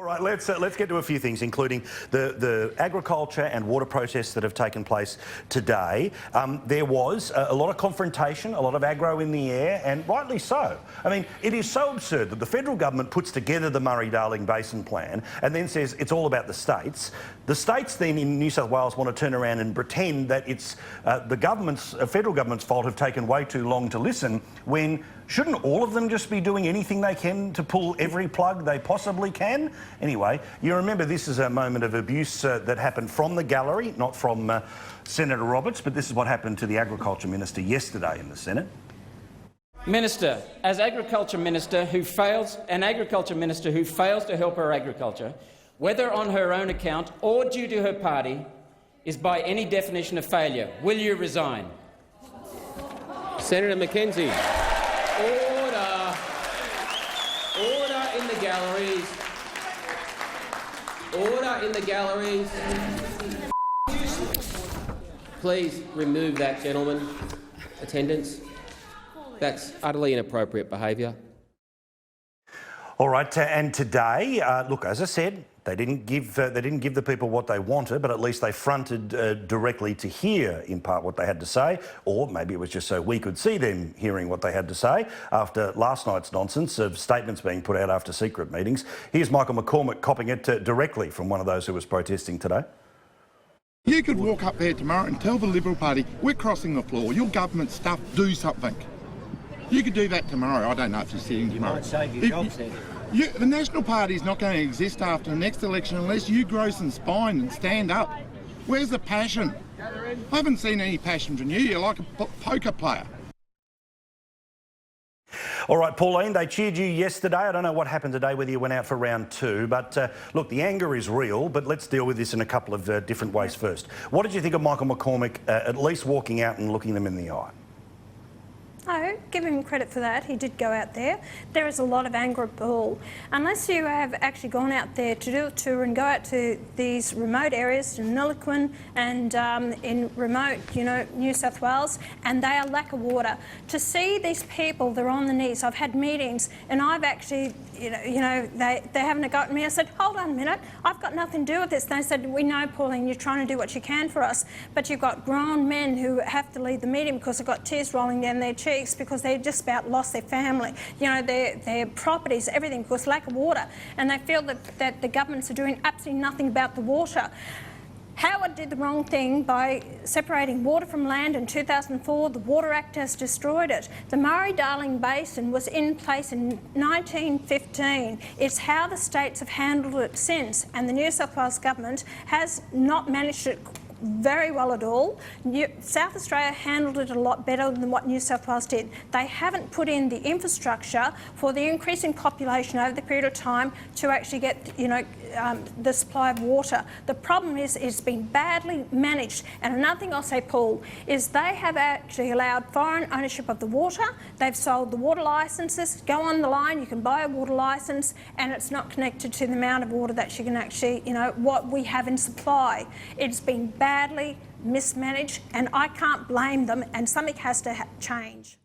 All right, let's get to a few things, including the agriculture and water protests that have taken place today. There was a lot of confrontation, a lot of aggro in the air, and rightly so. I mean, it is so absurd that the federal government puts together the Murray-Darling Basin Plan and then says it's all about the states. The states then in New South Wales want to turn around and pretend that it's the federal government's fault have taken way too long to listen, when shouldn't all of them just be doing anything they can to pull every plug they possibly can? Anyway, you remember this is a moment of abuse that happened from the gallery, not from Senator Roberts, but this is what happened to the Agriculture Minister yesterday in the Senate. Minister, as Agriculture Minister who fails to help her agriculture, whether on her own account or due to her party, is by any definition a failure. Will you resign? Senator McKenzie. Order. Order in the galleries. Order in the galleries. Please remove that gentleman. Attendance. That's utterly inappropriate behaviour. All right, and today, look, as I said, they didn't give the people what they wanted, but at least they fronted directly to hear, in part, what they had to say, or maybe it was just so we could see them hearing what they had to say after last night's nonsense of statements being put out after secret meetings. Here's Michael McCormack copying it directly from one of those who was protesting today. You could walk up there tomorrow and tell the Liberal Party, we're crossing the floor, your government stuff, do something. You could do that tomorrow. I don't know if you're sitting tomorrow. You might save your jobs then. The National Party is not going to exist after the next election unless you grow some spine and stand up. Where's the passion? I haven't seen any passion from you. You're like a poker player. All right, Pauline, they cheered you yesterday. I don't know what happened today, whether you went out for round two, but look, the anger is real, but let's deal with this in a couple of different ways first. What did you think of Michael McCormack at least walking out and looking them in the eye? No, give him credit for that. He did go out there. There is a lot of anger at Bull. Unless you have actually gone out there to do a tour and go out to these remote areas, to Nilluquin and in remote, New South Wales, and they are lack of water. To see these people, they're on the knees. I've had meetings and I've actually, they haven't got me. I said, hold on a minute, I've got nothing to do with this. They said, we know, Pauline, you're trying to do what you can for us, but you've got grown men who have to leave the meeting because they've got tears rolling down their cheeks because they just about lost their family, their properties, everything, because lack of water. And they feel that the governments are doing absolutely nothing about the water. Howard did the wrong thing by separating water from land in 2004. The Water Act has destroyed it. The Murray-Darling Basin was in place in 1915. It's how the states have handled it since, and the New South Wales government has not managed it very well at all. South Australia handled it a lot better than what New South Wales did. They haven't put in the infrastructure for the increasing population over the period of time to actually get, the supply of water. The problem is it's been badly managed. And another thing I'll say, Paul, is they have actually allowed foreign ownership of the water. They've sold the water licences. Go on the line, you can buy a water licence, and it's not connected to the amount of water that you can actually, what we have in supply. It's been badly mismanaged, and I can't blame them, and something has to change.